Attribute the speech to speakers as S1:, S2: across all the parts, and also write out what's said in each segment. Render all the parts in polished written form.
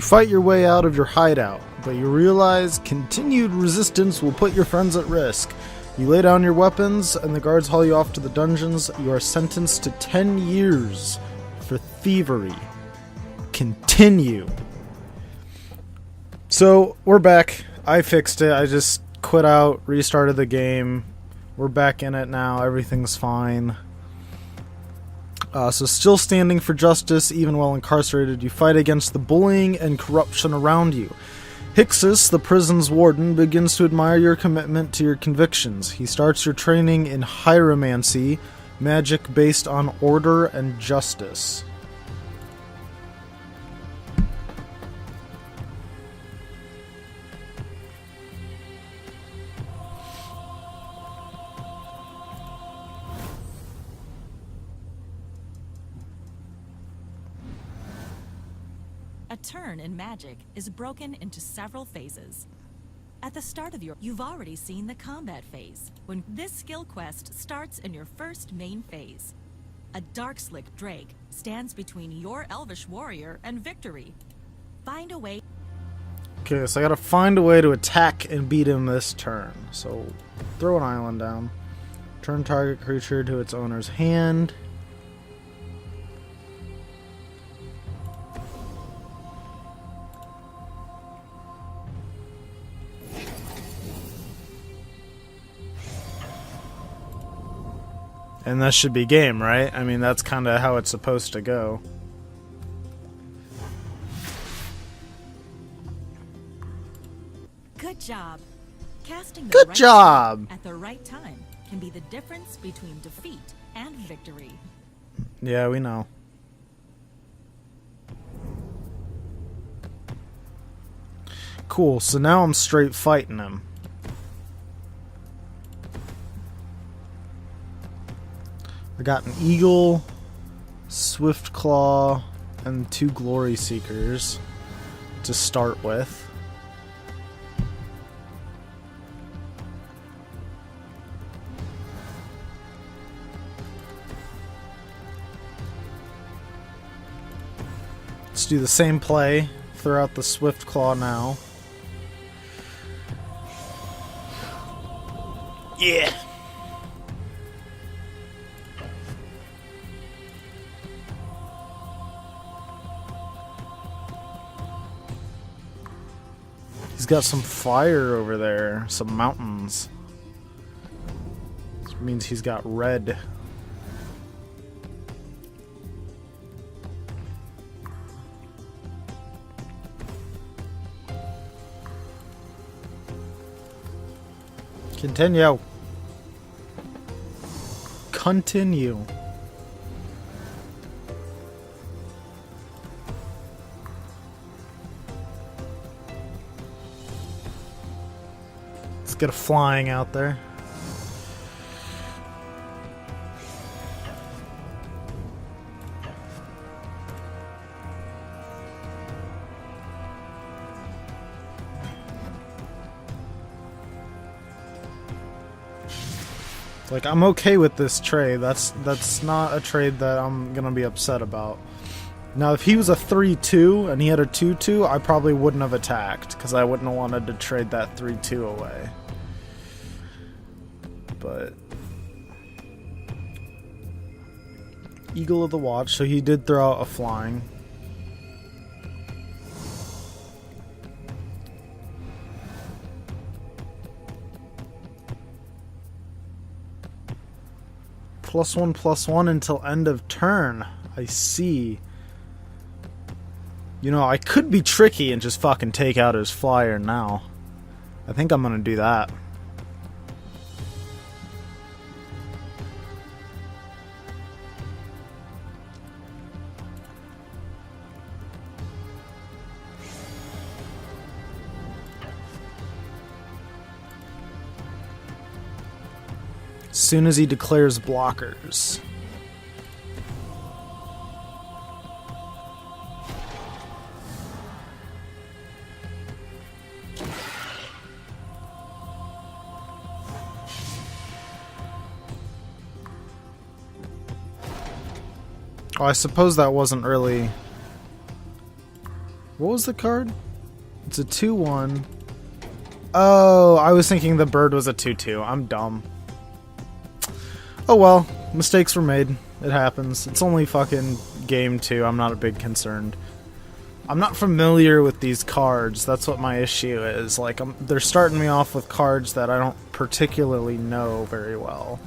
S1: You fight your way out of your hideout, but you realize continued resistance will put your friends at risk. You lay down your weapons, and the guards haul you off to the dungeons. You are sentenced to 10 years for thievery. Continue. So, we're back. I fixed it. I just quit out, restarted the game. We're back in it now. Everything's fine. So still standing for justice, even while incarcerated, you fight against the bullying and corruption around you. Hixus, the prison's warden, begins to admire your commitment to your convictions. He starts your training in hieromancy, magic based on order and justice.
S2: A turn in magic is broken into several phases. At the start of you've already seen the combat phase, when this skill quest starts in your first main phase. A Darkslick Drake stands between your Elvish warrior and victory. Find a way.
S1: Okay, so I gotta find a way to attack and beat him this turn. So, throw an island down. Turn target creature to its owner's hand. And that should be game, right? I mean, that's kind of how it's supposed to go.
S2: Good job. Casting the
S1: Good
S2: right
S1: job!
S2: spell at the right time can be the difference between defeat and victory.
S1: Yeah, we know. Cool, so now I'm straight fighting him. I got an eagle, swift claw, and 2 glory seekers to start with. Let's do the same play. Throw out the swift claw now. Yeah. He's got some fire over there, some mountains. Which means he's got red. Continue. Continue. Let's get a flying out there. Like, I'm okay with this trade. That's not a trade that I'm gonna be upset about. Now, if he was a 3-2 and he had a 2-2, I probably wouldn't have attacked, because I wouldn't have wanted to trade that 3-2 away. But Eagle of the Watch, so he did throw out a flying. +1/+1 until end of turn. I see. You know, I could be tricky and just fucking take out his flyer now. I think I'm gonna do that. As soon as he declares blockers. Oh, I suppose that wasn't really What was the card? It's a 2/1. Oh, I was thinking the bird was a 2/2. I'm dumb. Oh well, mistakes were made. It happens. It's only fucking game 2. I'm not a big concerned. I'm not familiar with these cards. That's what my issue is. Like, they're starting me off with cards that I don't particularly know very well.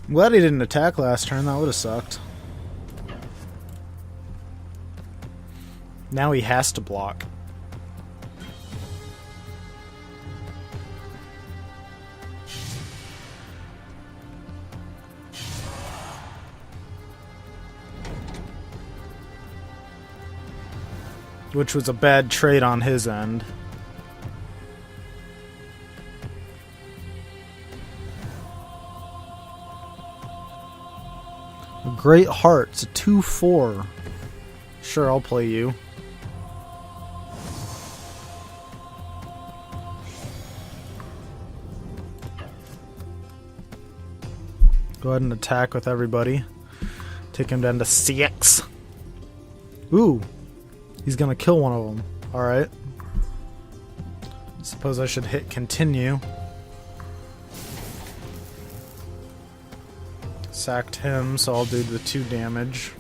S1: I'm glad he didn't attack last turn. That would have sucked. Now he has to block. Which was a bad trade on his end. Great Heart. It's a 2/4. Sure, I'll play you. Go ahead and attack with everybody. Take him down to 6. Ooh. He's gonna kill one of them. Alright. Suppose I should hit continue. Sacked him, so I'll do the 2 damage.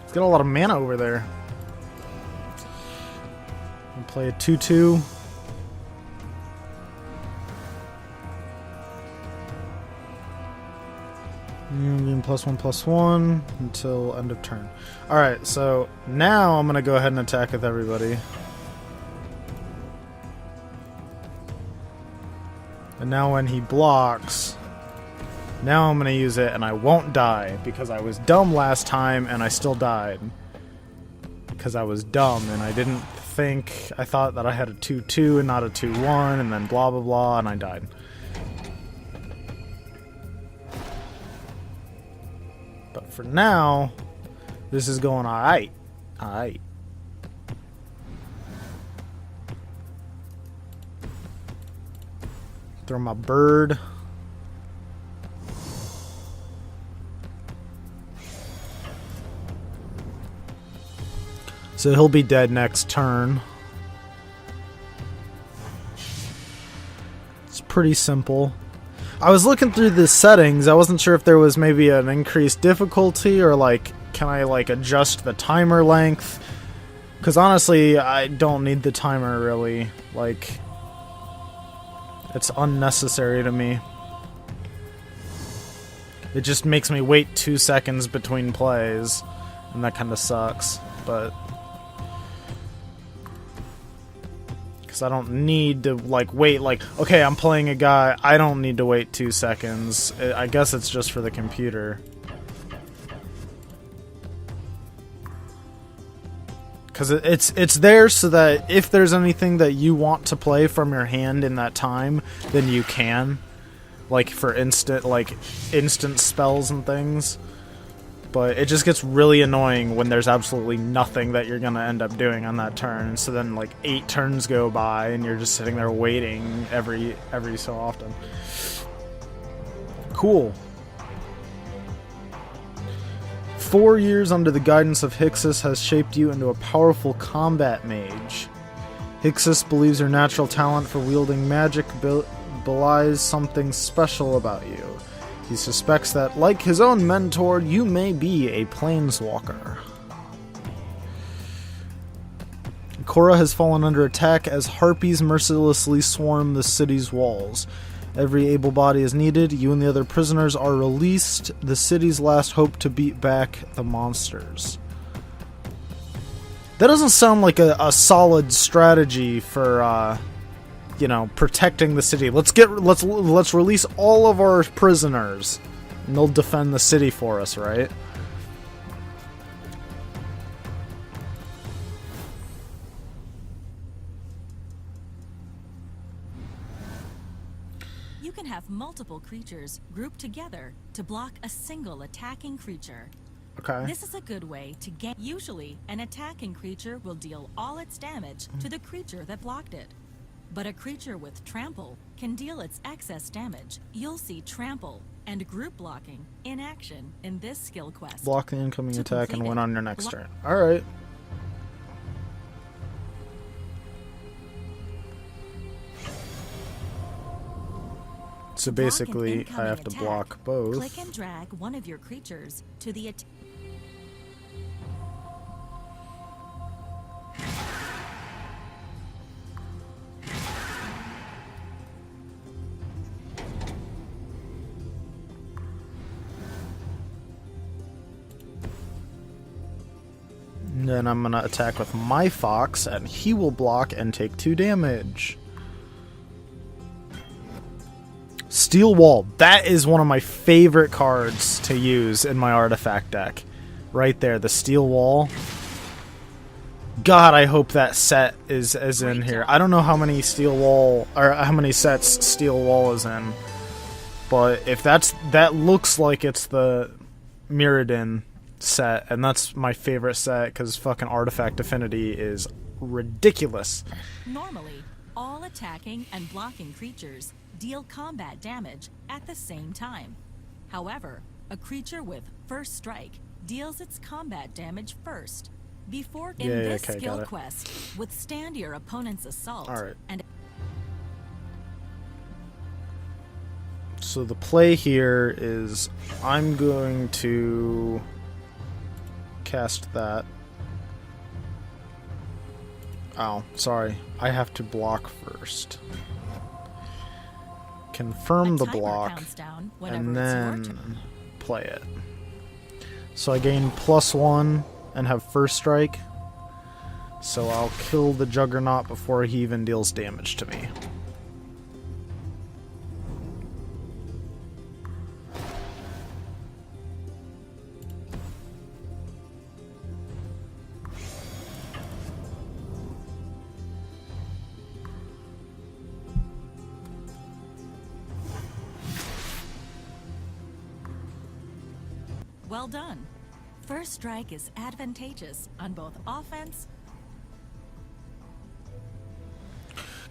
S1: He's got a lot of mana over there. I'll play a 2/2. Game +1/+1 until end of turn. Alright, so now I'm gonna go ahead and attack with everybody. And now when he blocks, now I'm gonna use it and I won't die because I was dumb last time and I still died. Because I was dumb and I didn't think, I thought that I had a 2/2 and not a 2/1 and then blah blah blah and I died. But for now, this is going alright. Alright. Throw my bird. So he'll be dead next turn. It's pretty simple. I was looking through the settings. I wasn't sure if there was maybe an increased difficulty or like, can I like adjust the timer length? Because honestly, I don't need the timer really. Like, it's unnecessary to me. It just makes me wait 2 seconds between plays, and that kind of sucks. But because I don't need to like wait, like, okay, I'm playing a guy, I don't need to wait 2 seconds. I guess it's just for the computer. Because it's there so that if there's anything that you want to play from your hand in that time, then you can. Like for instant spells and things. But it just gets really annoying when there's absolutely nothing that you're going to end up doing on that turn. So then like 8 turns go by and you're just sitting there waiting every so often. Cool. 4 years under the guidance of Hixus has shaped you into a powerful combat mage. Hixus believes your natural talent for wielding magic belies something special about you. He suspects that, like his own mentor, you may be a planeswalker. Korra has fallen under attack as harpies mercilessly swarm the city's walls. Every able body is needed. You and the other prisoners are released. The city's last hope to beat back the monsters. That doesn't sound like a solid strategy for, you know, protecting the city. Let's release all of our prisoners, and they'll defend the city for us, right?
S2: You can have multiple creatures grouped together to block a single attacking creature.
S1: Okay.
S2: This is a good way to gain. Usually, an attacking creature will deal all its damage to the creature that blocked it. But a creature with trample can deal its excess damage. You'll see trample and group blocking in action in this skill quest.
S1: Block the incoming
S2: To
S1: attack and
S2: complete
S1: win
S2: it,
S1: on your next turn. Alright. So basically, I have to block both.
S2: Click and drag one of your creatures to the attack.
S1: And then I'm going to attack with my fox, and he will block and take 2 damage. Steel Wall. That is one of my favorite cards to use in my artifact deck. Right there, the Steel Wall. God, I hope that set is in here. I don't know how many Steel Wall, or how many sets Steel Wall is in. But if that looks like it's the Mirrodin set, and that's my favorite set because fucking Artifact Affinity is ridiculous.
S2: Normally, all attacking and blocking creatures deal combat damage at the same time. However, a creature with First Strike deals its combat damage first. Before in this skill quest, withstand your opponent's assault.
S1: Alright.
S2: And
S1: so the play here is I'm going to cast that. Oh, sorry. I have to block first. Confirm the block, and then play it. So I gain +1 and have First Strike. So I'll kill the Juggernaut before he even deals damage to me.
S2: well done. First Strike is advantageous on both offense.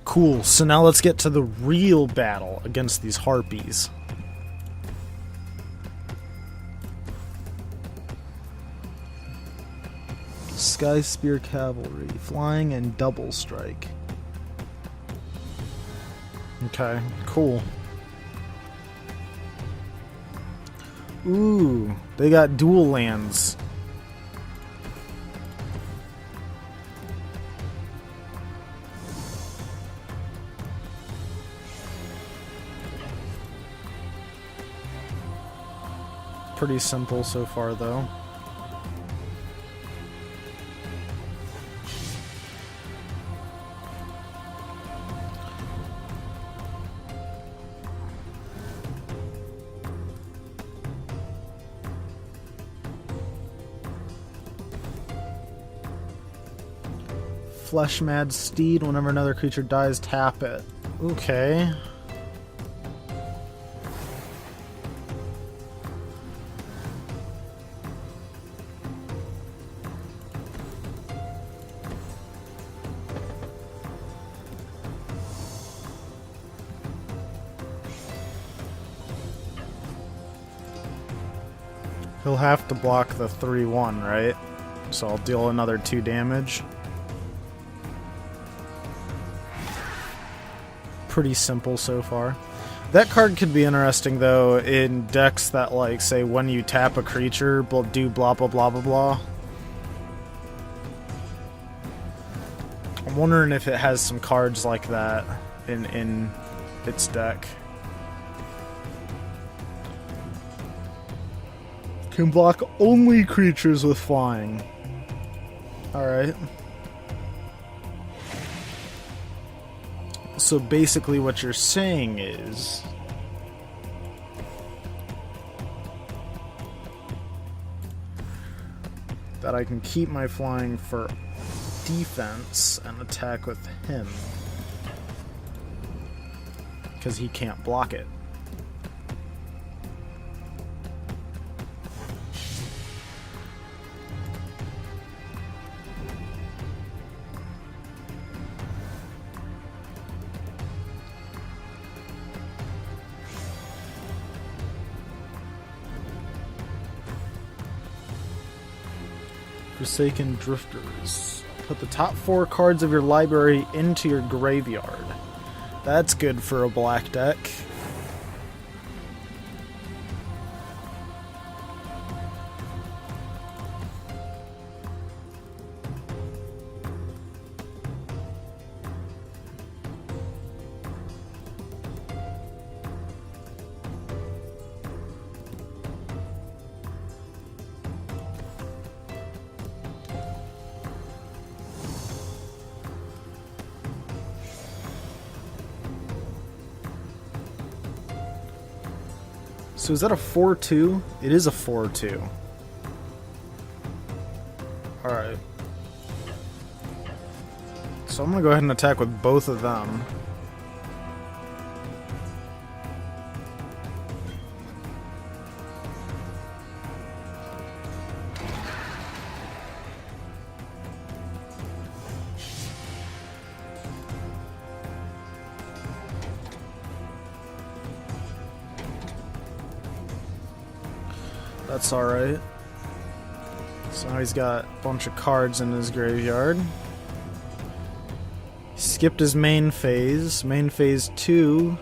S1: Cool, so now let's get to the real battle against these harpies. Sky Spear Cavalry, flying and double strike. Okay, cool. Ooh, they got dual lands. Pretty simple so far, though. Flesh Mad Steed. Whenever another creature dies, tap it. Okay. He'll have to block the 3/1, right? So I'll deal another 2 damage. Pretty simple so far. That card could be interesting, though, in decks that, like, say, when you tap a creature, do blah blah blah blah blah. I'm wondering if it has some cards like that in its deck. Can block only creatures with flying. Alright. So basically what you're saying is that I can keep my flying for defense and attack with him because he can't block it. Forsaken Drifters. Put the top 4 cards of your library into your graveyard. That's good for a black deck. So is that a 4-2? It is a 4-2. Alright. So I'm going to go ahead and attack with both of them. That's alright. So now he's got a bunch of cards in his graveyard. He skipped his main phase. Main phase 2.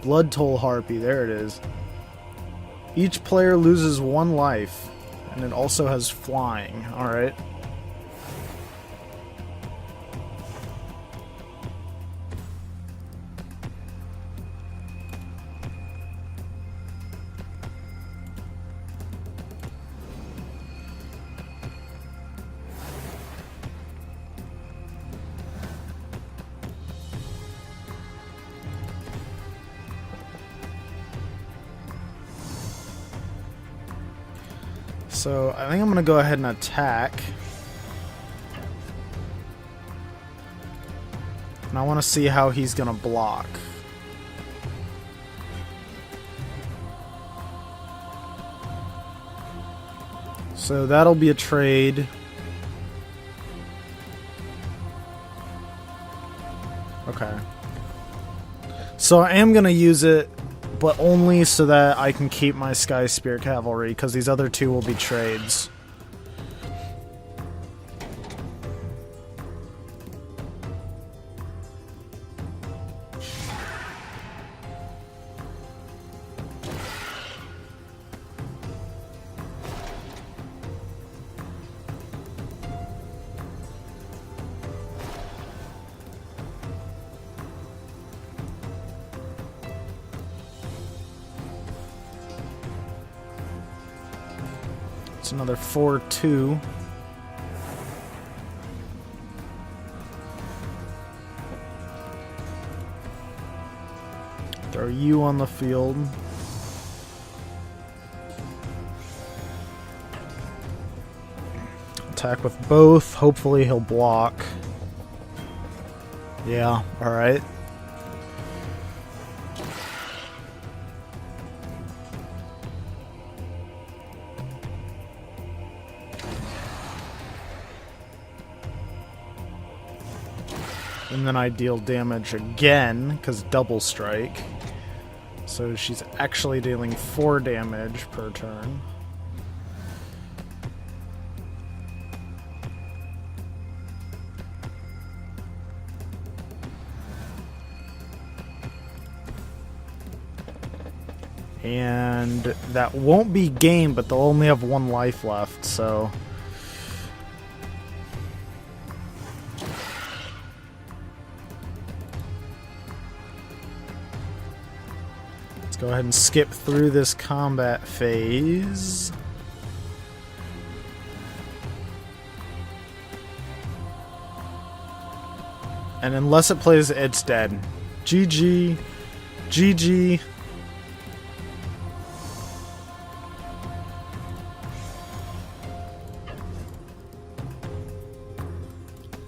S1: Blood Toll Harpy. There it is. Each player loses 1 life. And it also has flying. Alright. So I think I'm going to go ahead and attack. And I want to see how he's going to block. So that'll be a trade. Okay. So I am going to use it, but only so that I can keep my Sky Spear Cavalry, because these other 2 will be trades. It's another 4-2. Throw you on the field. Attack with both. Hopefully he'll block. Yeah, alright. And then I deal damage again, because double strike. So she's actually dealing 4 damage per turn. And that won't be game, but they'll only have 1 life left, so... let's go ahead and skip through this combat phase. And unless it plays, it's dead. GG. GG.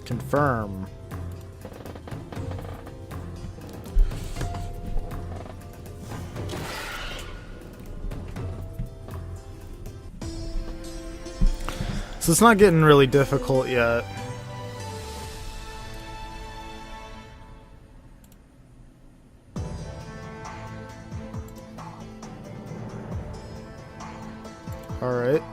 S1: Confirm. So it's not getting really difficult yet. Alright.